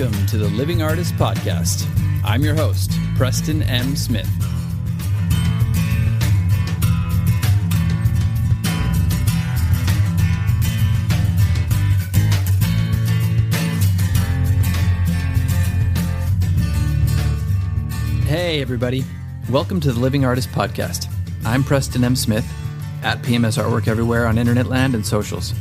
Welcome to the Living Artist Podcast. I'm your host, Preston M. Smith. Hey, everybody. Welcome to the Living Artist Podcast. I'm Preston M. Smith, at PMS Artwork everywhere on internet land and socials.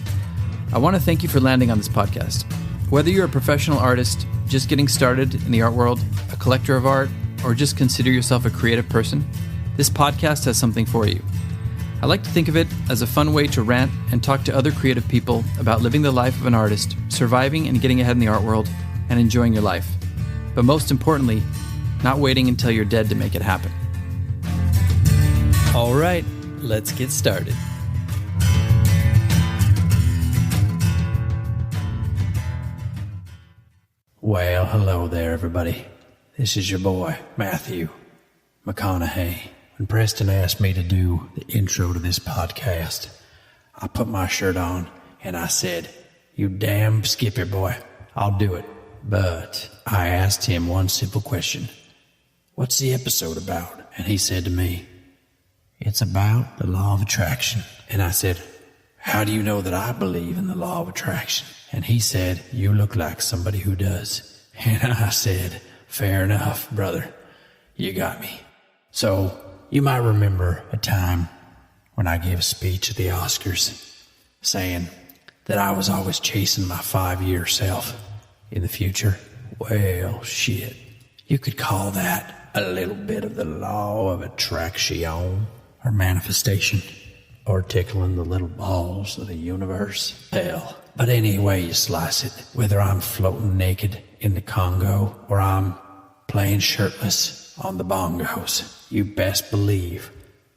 I want to thank you for landing on this podcast. Whether you're a professional artist, just getting started in the art world, a collector of art, or just consider yourself a creative person, this podcast has something for you. I like to think of it as a fun way to rant and talk to other creative people about living the life of an artist, surviving and getting ahead in the art world, and enjoying your life. But most importantly, not waiting until you're dead to make it happen. All right, let's get started. Well, hello there, everybody. This is your boy, Matthew McConaughey. When Preston asked me to do the intro to this podcast, I put my shirt on and I said, "You damn skipper boy, I'll do it." But I asked him one simple question. "What's the episode about?" And he said to me, "It's about the law of attraction." And I said, "How do you know that I believe in the law of attraction?" And he said, "You look like somebody who does." And I said, "Fair enough, brother. You got me." So you might remember a time when I gave a speech at the Oscars saying that I was always chasing my 5-year self in the future. Well, shit. You could call that a little bit of the law of attraction or manifestation or tickling the little balls of the universe. Hell. But any way you slice it, whether I'm floating naked in the Congo or I'm playing shirtless on the bongos, you best believe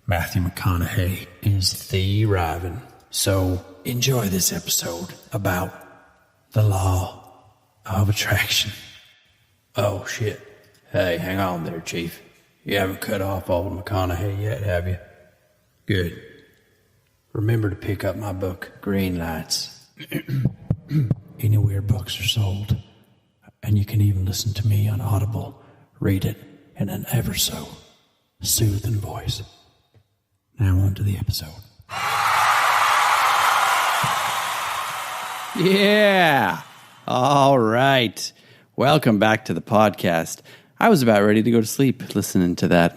Matthew McConaughey is thriving. So enjoy this episode about the law of attraction. Oh, shit. Hey, hang on there, Chief. You haven't cut off old McConaughey yet, have you? Good. Remember to pick up my book, Green Lights. Anywhere books are sold. And you can even listen to me on Audible. Read it in an ever so soothing voice. Now on to the episode. Yeah. All right. Welcome back to the podcast. I was about ready to go to sleep listening to that.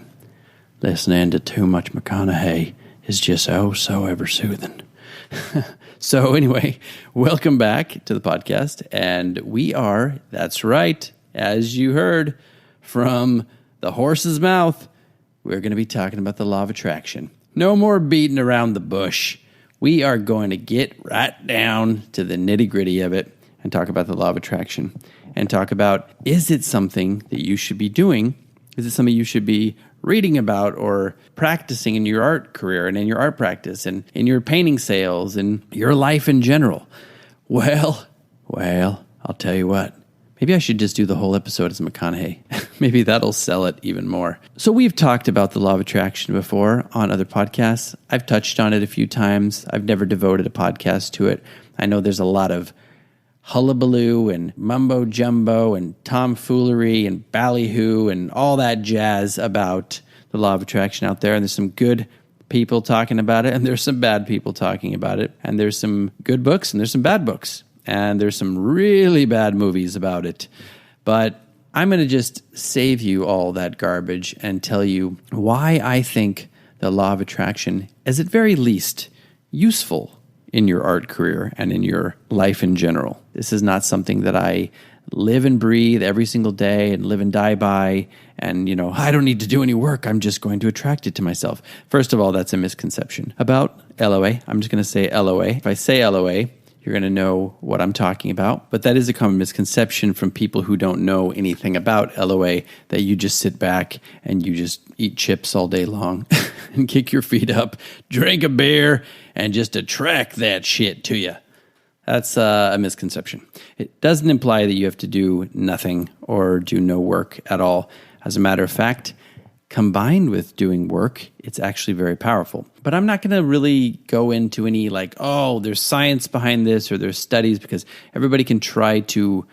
Listening to too much McConaughey is just oh so ever soothing. So anyway, welcome back to the podcast. And we are, that's right, as you heard from the horse's mouth, we're going to be talking about the law of attraction. No more beating around the bush. We are going to get right down to the nitty-gritty of it and talk about the law of attraction and talk about, is it something that you should be doing? Is it something you should be reading about or practicing in your art career and in your art practice and in your painting sales and your life in general? Well, I'll tell you what. Maybe I should just do the whole episode as McConaughey. Maybe that'll sell it even more. So we've talked about the law of attraction before on other podcasts. I've touched on it a few times. I've never devoted a podcast to it. I know there's a lot of hullabaloo and mumbo jumbo and tomfoolery and ballyhoo and all that jazz about the law of attraction out there. And there's some good people talking about it, and there's some bad people talking about it. And there's some good books, and there's some bad books. And there's some really bad movies about it. But I'm going to just save you all that garbage and tell you why I think the law of attraction is at very least useful in your art career and in your life in general. This is not something that I live and breathe every single day and live and die by. And, I don't need to do any work. I'm just going to attract it to myself. First of all, that's a misconception about LOA. I'm just going to say LOA. If I say LOA, you're going to know what I'm talking about. But that is a common misconception from people who don't know anything about LOA, that you just sit back and you just eat chips all day long and kick your feet up, drink a beer, and just attract that shit to you. That's a misconception. It doesn't imply that you have to do nothing or do no work at all. As a matter of fact, combined with doing work, it's actually very powerful. But I'm not going to really go into any there's science behind this or there's studies, because everybody can try to,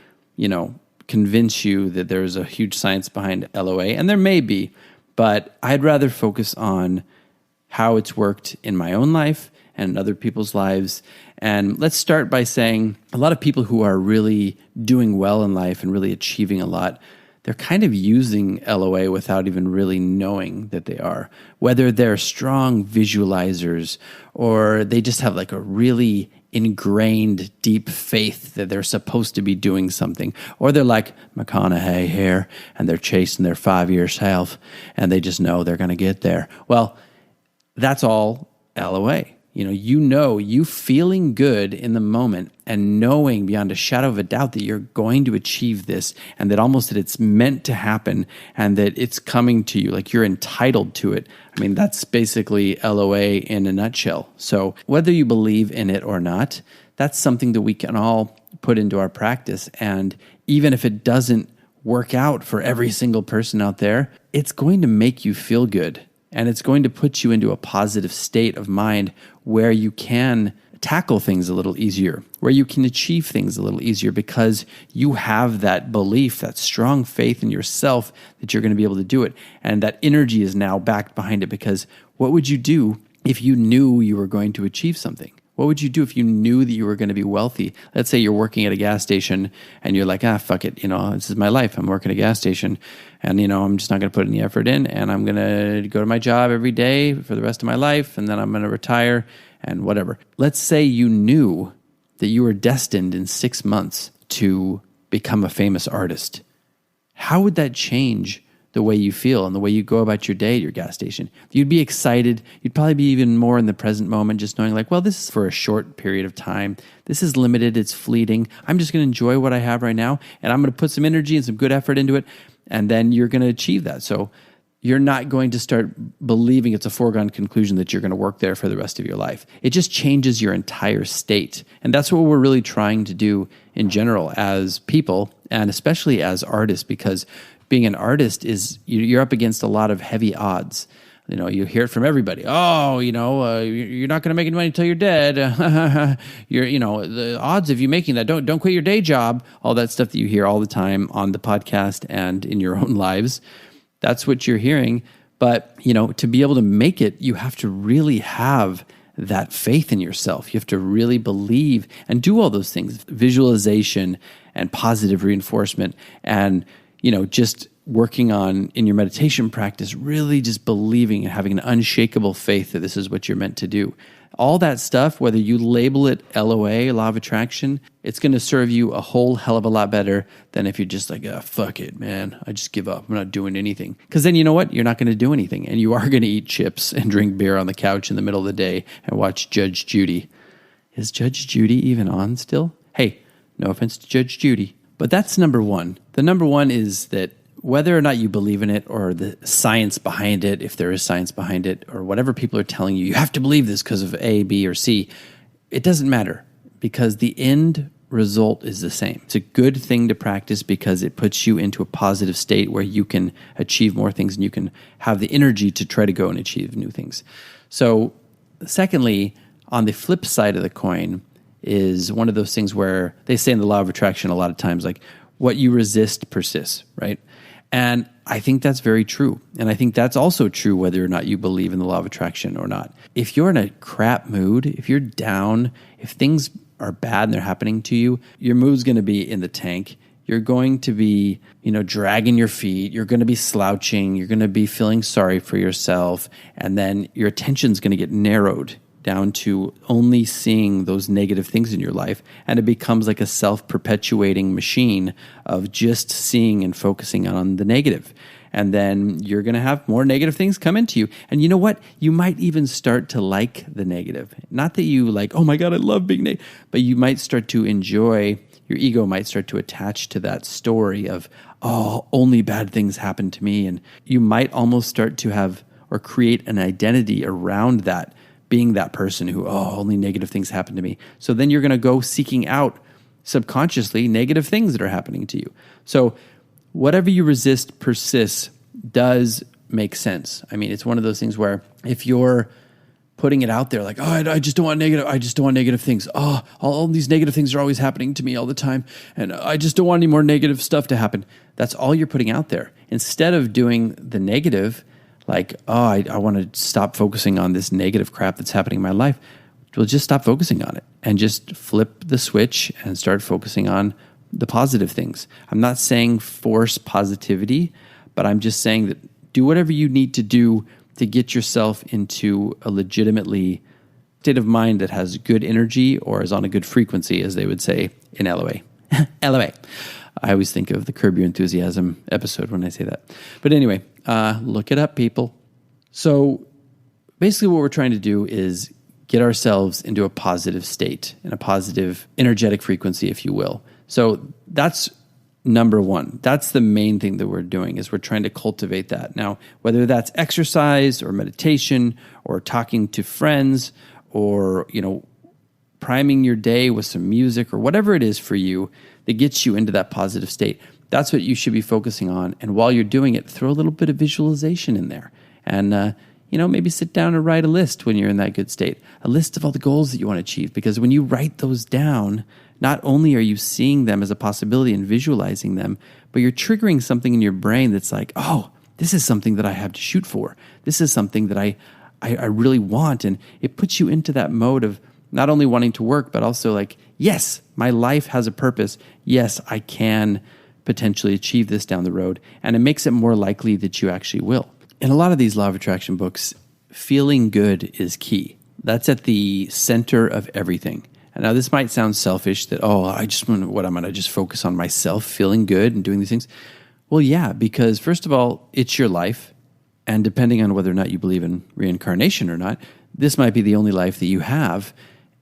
convince you that there's a huge science behind LOA, and there may be, but I'd rather focus on how it's worked in my own life and in other people's lives. And let's start by saying a lot of people who are really doing well in life and really achieving a lot, they're kind of using LOA without even really knowing that they are. Whether they're strong visualizers or they just have like a really ingrained deep faith that they're supposed to be doing something, or they're like McConaughey here and they're chasing their 5-year self and they just know they're going to get there. Well, that's all LOA. You feeling good in the moment and knowing beyond a shadow of a doubt that you're going to achieve this and that almost that it's meant to happen and that it's coming to you, like you're entitled to it. I mean, that's basically LOA in a nutshell. So whether you believe in it or not, that's something that we can all put into our practice. And even if it doesn't work out for every single person out there, it's going to make you feel good. And it's going to put you into a positive state of mind where you can tackle things a little easier, where you can achieve things a little easier because you have that belief, that strong faith in yourself that you're going to be able to do it. And that energy is now backed behind it, because what would you do if you knew you were going to achieve something? What would you do if you knew that you were going to be wealthy? Let's say you're working at a gas station and you're like, fuck it. This is my life. I'm working at a gas station and, I'm just not going to put any effort in, and I'm going to go to my job every day for the rest of my life. And then I'm going to retire and whatever. Let's say you knew that you were destined in 6 months to become a famous artist. How would that change the way you feel and the way you go about your day at your gas station? You'd be excited. You'd probably be even more in the present moment, just knowing like, well, this is for a short period of time. This is limited. It's fleeting. I'm just going to enjoy what I have right now, and I'm going to put some energy and some good effort into it, and then you're going to achieve that. So you're not going to start believing it's a foregone conclusion that you're going to work there for the rest of your life. It just changes your entire state. And that's what we're really trying to do in general as people, and especially as artists, because being an artist is, you're up against a lot of heavy odds. You hear it from everybody. Oh, you're not going to make any money until you're dead. The odds of you making that, don't quit your day job. All that stuff that you hear all the time on the podcast and in your own lives. That's what you're hearing. But, to be able to make it, you have to really have that faith in yourself. You have to really believe and do all those things, visualization and positive reinforcement, and just working on in your meditation practice, really just believing and having an unshakable faith that this is what you're meant to do. All that stuff, whether you label it LOA, law of attraction, it's going to serve you a whole hell of a lot better than if you're just like, fuck it, man. I just give up. I'm not doing anything. Because then you know what? You're not going to do anything. And you are going to eat chips and drink beer on the couch in the middle of the day and watch Judge Judy. Is Judge Judy even on still? Hey, no offense to Judge Judy. But that's number one. The number one is that whether or not you believe in it or the science behind it, if there is science behind it, or whatever people are telling you, you have to believe this because of A, B, or C, it doesn't matter, because the end result is the same. It's a good thing to practice because it puts you into a positive state where you can achieve more things and you can have the energy to try to go and achieve new things. So secondly, on the flip side of the coin is one of those things where they say in the law of attraction a lot of times, like, what you resist persists, right? And I think that's very true. And I think that's also true whether or not you believe in the law of attraction or not. If you're in a crap mood, if you're down, if things are bad and they're happening to you, your mood's going to be in the tank. You're going to be, dragging your feet. You're going to be slouching. You're going to be feeling sorry for yourself. And then your attention's going to get narrowed down to only seeing those negative things in your life. And it becomes like a self-perpetuating machine of just seeing and focusing on the negative. And then you're going to have more negative things come into you. And you know what? You might even start to like the negative. Not that you like, oh my God, I love being negative, but you might start to enjoy, your ego might start to attach to that story of, oh, only bad things happen to me. And you might almost start to have or create an identity around that, being that person who, only negative things happen to me. So then you're going to go seeking out subconsciously negative things that are happening to you. So whatever you resist persists does make sense. I mean, it's one of those things where if you're putting it out there like, oh, I just don't want negative. I just don't want negative things. Oh, all these negative things are always happening to me all the time. And I just don't want any more negative stuff to happen. That's all you're putting out there. Instead of doing the negative, like, oh, I want to stop focusing on this negative crap that's happening in my life. Well, just stop focusing on it and just flip the switch and start focusing on the positive things. I'm not saying force positivity, but I'm just saying that do whatever you need to do to get yourself into a legitimately state of mind that has good energy or is on a good frequency, as they would say in LOA. LOA. I always think of the Curb Your Enthusiasm episode when I say that. But anyway, look it up, people. So basically what we're trying to do is get ourselves into a positive state, in a positive energetic frequency, if you will. So that's number one. That's the main thing that we're doing, is we're trying to cultivate that. Now, whether that's exercise or meditation or talking to friends or, priming your day with some music or whatever it is for you that gets you into that positive state, that's what you should be focusing on. And while you're doing it, throw a little bit of visualization in there. And, maybe sit down and write a list when you're in that good state, a list of all the goals that you want to achieve. Because when you write those down, not only are you seeing them as a possibility and visualizing them, but you're triggering something in your brain that's like, oh, this is something that I have to shoot for. This is something that I really want. And it puts you into that mode of not only wanting to work, but also like, yes, my life has a purpose. Yes, I can potentially achieve this down the road. And it makes it more likely that you actually will. In a lot of these law of attraction books, feeling good is key. That's at the center of everything. And now this might sound selfish that, I'm going to just focus on myself feeling good and doing these things. Well, yeah, because first of all, it's your life. And depending on whether or not you believe in reincarnation or not, this might be the only life that you have,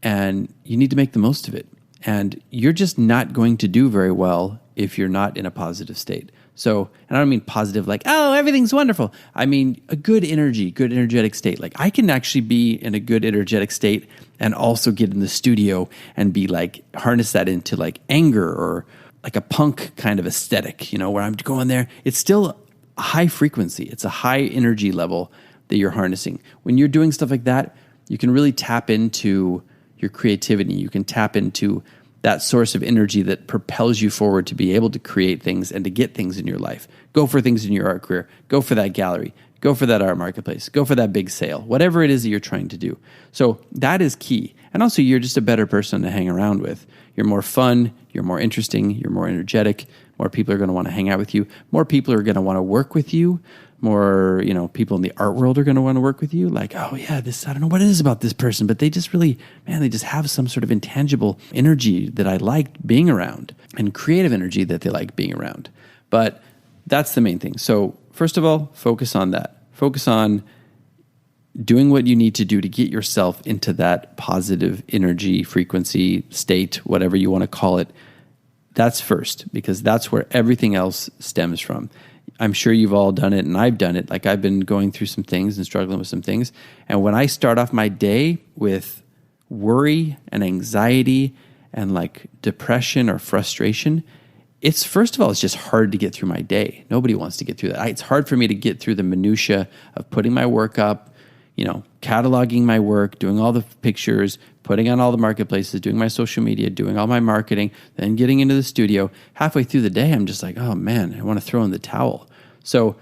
and you need to make the most of it. And you're just not going to do very well if you're not in a positive state. So, and I don't mean positive like, oh, everything's wonderful. I mean a good energy, good energetic state. Like I can actually be in a good energetic state and also get in the studio and be like, harness that into like anger or like a punk kind of aesthetic, where I'm going there. It's still a high frequency. It's a high energy level that you're harnessing. When you're doing stuff like that, you can really tap into your creativity. You can tap into that source of energy that propels you forward to be able to create things and to get things in your life. Go for things in your art career. Go for that gallery. Go for that art marketplace. Go for that big sale. Whatever it is that you're trying to do. So that is key. And also, you're just a better person to hang around with. You're more fun. You're more interesting. You're more energetic. More people are going to want to hang out with you. More people are going to want to work with you. More, people in the art world are going to want to work with you. Like, oh yeah, I don't know what it is about this person, but they just really, they just have some sort of intangible energy that I like being around, and creative energy that they like being around. But that's the main thing. So first of all, focus on that. Focus on doing what you need to do to get yourself into that positive energy, frequency, state, whatever you want to call it. That's first, because that's where everything else stems from. I'm sure you've all done it, and I've done it. Like I've been going through some things and struggling with some things. And when I start off my day with worry and anxiety and like depression or frustration, it's first of all, it's just hard to get through my day. Nobody wants to get through that. It's hard for me to get through the minutia of putting my work up, cataloging my work, doing all the pictures, putting on all the marketplaces, doing my social media, doing all my marketing, then getting into the studio. Halfway through the day, I'm just like, oh man, I want to throw in the towel. So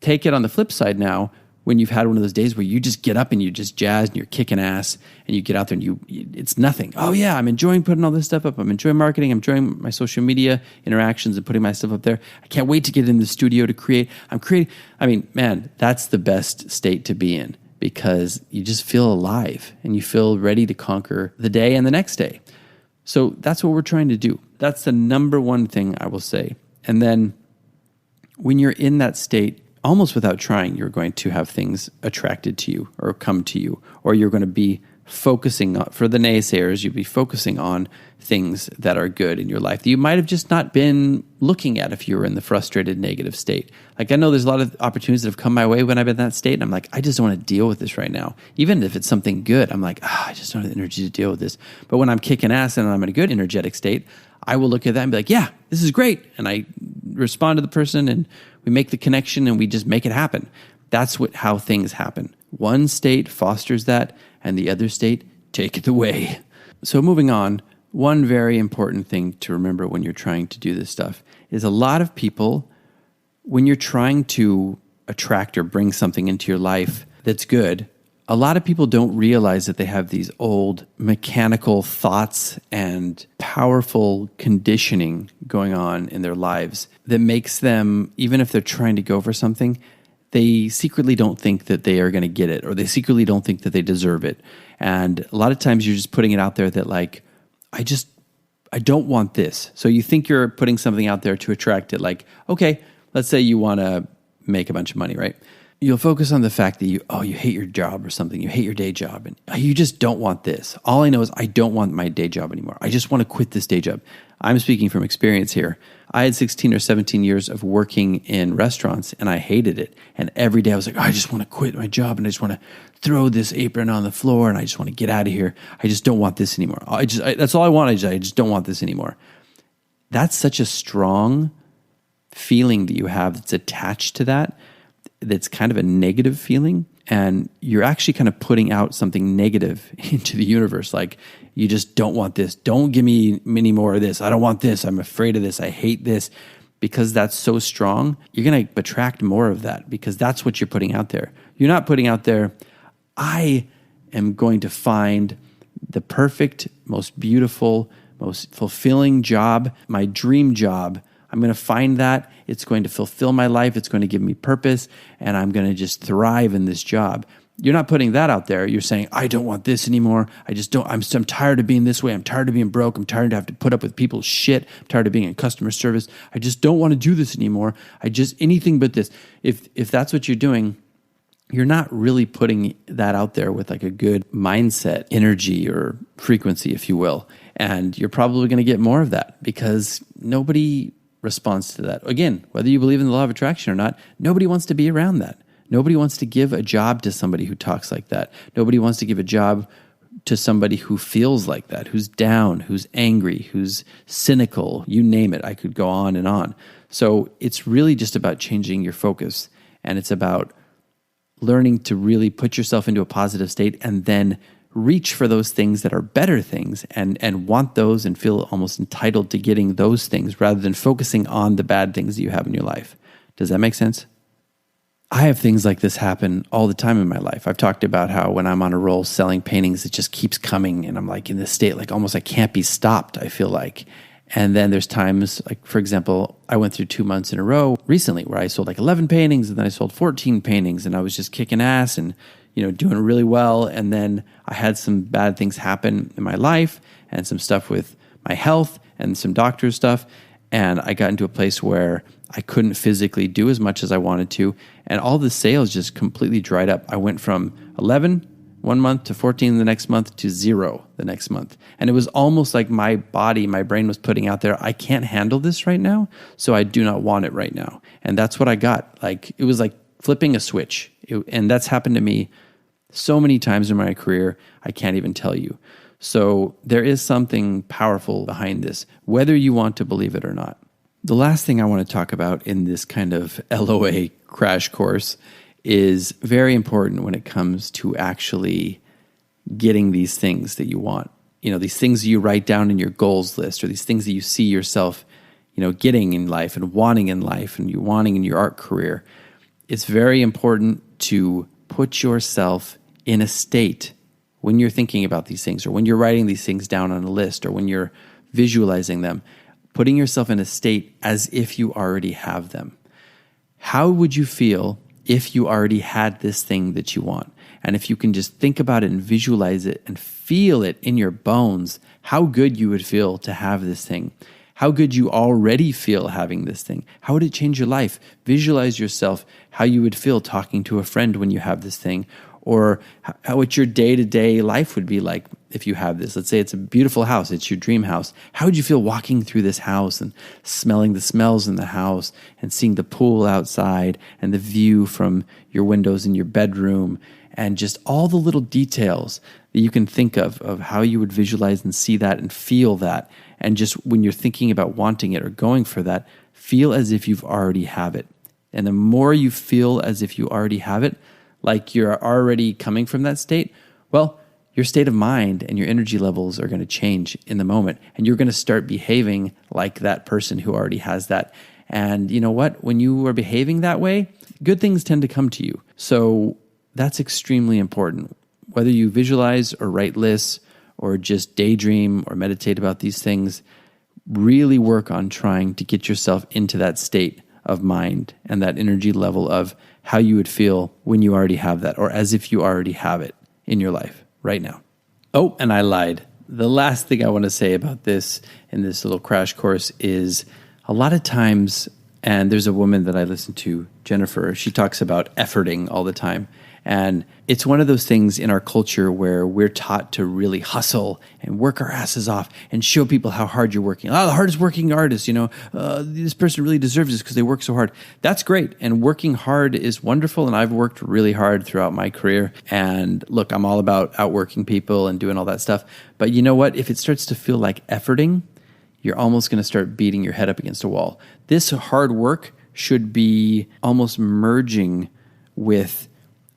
take it on the flip side now, when you've had one of those days where you just get up and you just jazzed and you're kicking ass and you get out there and it's nothing. Oh yeah, I'm enjoying putting all this stuff up. I'm enjoying marketing. I'm enjoying my social media interactions and putting my stuff up there. I can't wait to get in the studio to create. I'm creating. I mean, man, that's the best state to be in, because you just feel alive and you feel ready to conquer the day and the next day. So that's what we're trying to do. That's the number one thing I will say. And then when you're in that state, almost without trying, you're going to have things attracted to you or come to you, or you're going to be focusing on, for the naysayers, you'll be focusing on things that are good in your life that you might have just not been looking at if you were in the frustrated, negative state. Like I know there's a lot of opportunities that have come my way when I've been in that state, and I'm like, I just don't want to deal with this right now. Even if it's something good, I'm like, I just don't have the energy to deal with this. But when I'm kicking ass and I'm in a good energetic state, I will look at that and be like, yeah, this is great. And I respond to the person and we make the connection and we just make it happen. That's how things happen. One state fosters that, and the other state taketh away. So moving on, one very important thing to remember when you're trying to do this stuff is a lot of people, when you're trying to attract or bring something into your life that's good, a lot of people don't realize that they have these old mechanical thoughts and powerful conditioning going on in their lives that makes them, even if they're trying to go for something, they secretly don't think that they are going to get it, or they secretly don't think that they deserve it. And a lot of times you're just putting it out there that like, I don't want this. So you think you're putting something out there to attract it. Like, okay, let's say you want to make a bunch of money, right? You'll focus on the fact that you hate your job or something. You hate your day job and you just don't want this. All I know is I don't want my day job anymore. I just want to quit this day job. I'm speaking from experience here. I had 16 or 17 years of working in restaurants and I hated it. And every day I was like, I just want to quit my job and I just want to throw this apron on the floor and I just want to get out of here. I just don't want this anymore. That's all I want. I just don't want this anymore. That's such a strong feeling that you have that's attached to that. That's kind of a negative feeling, and you're actually kind of putting out something negative into the universe. Like, you just don't want this. Don't give me any more of this. I don't want this. I'm afraid of this. I hate this. Because that's so strong, you're going to attract more of that because that's what you're putting out there. You're not putting out there, I am going to find the perfect, most beautiful, most fulfilling job, my dream job. I'm going to find that. It's going to fulfill my life. It's going to give me purpose, and I'm going to just thrive in this job. You're not putting that out there. You're saying, I don't want this anymore. I'm tired of being this way. I'm tired of being broke. I'm tired to have to put up with people's shit. I'm tired of being in customer service. I just don't want to do this anymore. Anything but this. If that's what you're doing, you're not really putting that out there with like a good mindset, energy, or frequency, if you will. And you're probably going to get more of that because nobody responds to that. Again, whether you believe in the law of attraction or not, nobody wants to be around that. Nobody wants to give a job to somebody who talks like that. Nobody wants to give a job to somebody who feels like that, who's down, who's angry, who's cynical, you name it. I could go on and on. So it's really just about changing your focus, and it's about learning to really put yourself into a positive state and then reach for those things that are better things and want those and feel almost entitled to getting those things rather than focusing on the bad things that you have in your life. Does that make sense? I have things like this happen all the time in my life. I've talked about how when I'm on a roll selling paintings, it just keeps coming and I'm like in this state, like almost I can't be stopped, I feel like. And then there's times, like for example, I went through 2 months in a row recently where I sold like 11 paintings and then I sold 14 paintings and I was just kicking ass and doing really well. And then I had some bad things happen in my life and some stuff with my health and some doctor stuff. And I got into a place where I couldn't physically do as much as I wanted to. And all the sales just completely dried up. I went from 11 one month to 14 the next month to 0 the next month. And it was almost like my brain was putting out there, I can't handle this right now, so I do not want it right now. And that's what I got. Like, it was like flipping a switch. And that's happened to me so many times in my career, I can't even tell you. So there is something powerful behind this, whether you want to believe it or not. The last thing I want to talk about in this kind of LOA crash course is very important when it comes to actually getting these things that you want. These things that you write down in your goals list, or these things that you see yourself, getting in life and wanting in life and you wanting in your art career. It's very important to put yourself in a state when you're thinking about these things, or when you're writing these things down on a list, or when you're visualizing them, putting yourself in a state as if you already have them. How would you feel if you already had this thing that you want? And if you can just think about it and visualize it and feel it in your bones, how good you would feel to have this thing. How good you already feel having this thing. How would it change your life? Visualize yourself how you would feel talking to a friend when you have this thing, or what your day-to-day life would be like if you have this. Let's say it's a beautiful house. It's your dream house. How would you feel walking through this house and smelling the smells in the house and seeing the pool outside and the view from your windows in your bedroom and just all the little details that you can think of how you would visualize and see that and feel that. And just when you're thinking about wanting it or going for that, feel as if you've already have it. And the more you feel as if you already have it, like you're already coming from that state, well, your state of mind and your energy levels are going to change in the moment. And you're going to start behaving like that person who already has that. And you know what? When you are behaving that way, good things tend to come to you. So that's extremely important. Whether you visualize or write lists or just daydream or meditate about these things, really work on trying to get yourself into that state of mind and that energy level of how you would feel when you already have that, or as if you already have it in your life right now. Oh, and I lied. The last thing I want to say about this in this little crash course is a lot of times, and there's a woman that I listen to, Jennifer, she talks about efforting all the time. And it's one of those things in our culture where we're taught to really hustle and work our asses off and show people how hard you're working. Oh, the hardest working artist, this person really deserves this because they work so hard. That's great. And working hard is wonderful. And I've worked really hard throughout my career. And look, I'm all about outworking people and doing all that stuff. But you know what? If it starts to feel like efforting, you're almost going to start beating your head up against a wall. This hard work should be almost merging with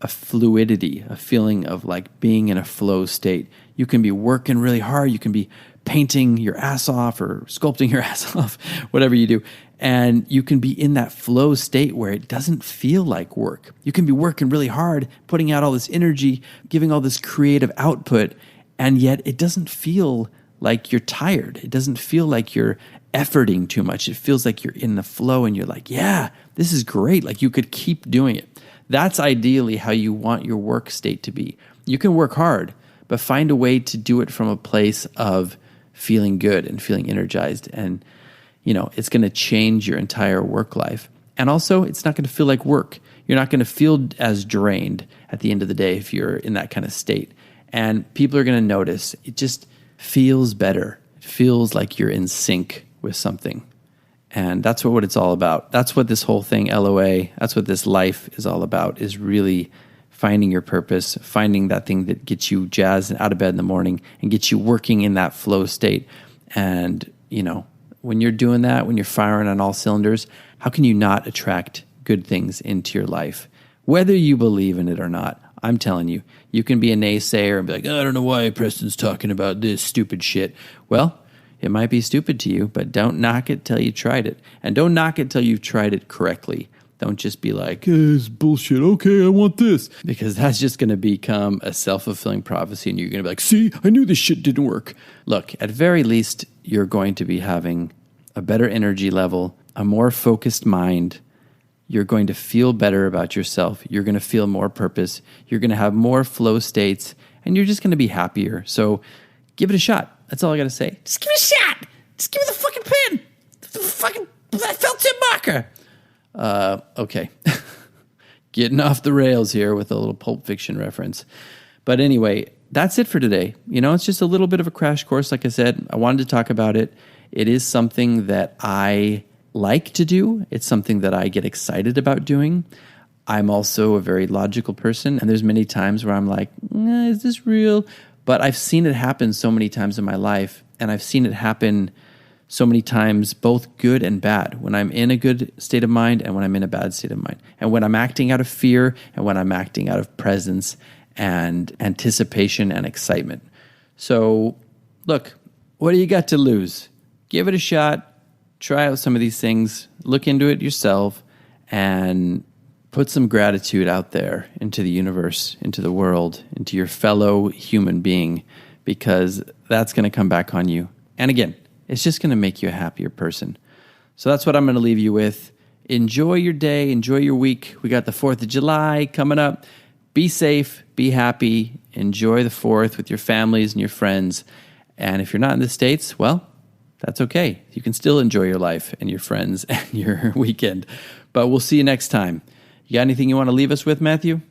a fluidity, a feeling of like being in a flow state. You can be working really hard. You can be painting your ass off or sculpting your ass off, whatever you do. And you can be in that flow state where it doesn't feel like work. You can be working really hard, putting out all this energy, giving all this creative output, and yet it doesn't feel like you're tired. It doesn't feel like you're efforting too much. It feels like you're in the flow and you're like, yeah, this is great. Like you could keep doing it. That's ideally how you want your work state to be. You can work hard, but find a way to do it from a place of feeling good and feeling energized. And, it's going to change your entire work life. And also, it's not going to feel like work. You're not going to feel as drained at the end of the day if you're in that kind of state. And people are going to notice. It just feels better. It feels like you're in sync with something. And that's what it's all about. That's what this whole thing, LOA, that's what this life is all about, is really finding your purpose, finding that thing that gets you jazzed out of bed in the morning and gets you working in that flow state. And, when you're doing that, when you're firing on all cylinders, how can you not attract good things into your life? Whether you believe in it or not, I'm telling you, you can be a naysayer and be like, I don't know why Preston's talking about this stupid shit. Well, it might be stupid to you, but don't knock it till you tried it. And don't knock it till you've tried it correctly. Don't just be like, it's bullshit. Okay, I want this. Because that's just going to become a self-fulfilling prophecy. And you're going to be like, see, I knew this shit didn't work. Look, at very least, you're going to be having a better energy level, a more focused mind. You're going to feel better about yourself. You're going to feel more purpose. You're going to have more flow states. And you're just going to be happier. So give it a shot. That's all I got to say. Just give it a shot. Just give me the fucking pen. The fucking felt tip marker. Okay. Getting off the rails here with a little Pulp Fiction reference. But anyway, that's it for today. It's just a little bit of a crash course. Like I said, I wanted to talk about it. It is something that I like to do. It's something that I get excited about doing. I'm also a very logical person. And there's many times where I'm like, is this real? But I've seen it happen so many times in my life, and I've seen it happen so many times, both good and bad, when I'm in a good state of mind and when I'm in a bad state of mind, and when I'm acting out of fear and when I'm acting out of presence and anticipation and excitement. So, look, what do you got to lose? Give it a shot, try out some of these things, look into it yourself, and put some gratitude out there into the universe, into the world, into your fellow human being, because that's going to come back on you. And again, it's just going to make you a happier person. So that's what I'm going to leave you with. Enjoy your day. Enjoy your week. We got the 4th of July coming up. Be safe. Be happy. Enjoy the 4th with your families and your friends. And if you're not in the States, well, that's okay. You can still enjoy your life and your friends and your weekend. But we'll see you next time. You got anything you want to leave us with, Matthew?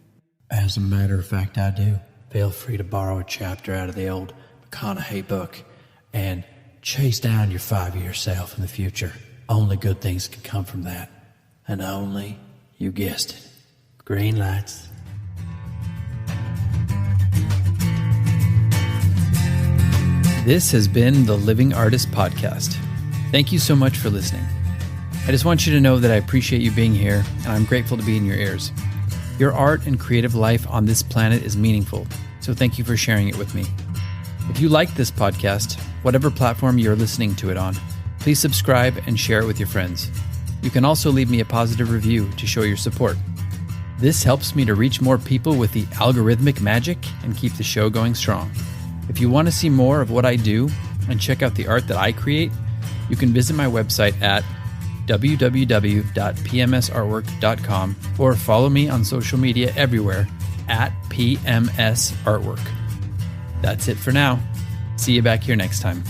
As a matter of fact, I do. Feel free to borrow a chapter out of the old McConaughey book and chase down your 5-year self in the future. Only good things can come from that. And only, you guessed it, green lights. This has been the Living Artist Podcast. Thank you so much for listening. I just want you to know that I appreciate you being here, and I'm grateful to be in your ears. Your art and creative life on this planet is meaningful, so thank you for sharing it with me. If you like this podcast, whatever platform you're listening to it on, please subscribe and share it with your friends. You can also leave me a positive review to show your support. This helps me to reach more people with the algorithmic magic and keep the show going strong. If you want to see more of what I do and check out the art that I create, you can visit my website at www.pmsartwork.com or follow me on social media everywhere at PMS Artwork. That's it for now. See you back here next time.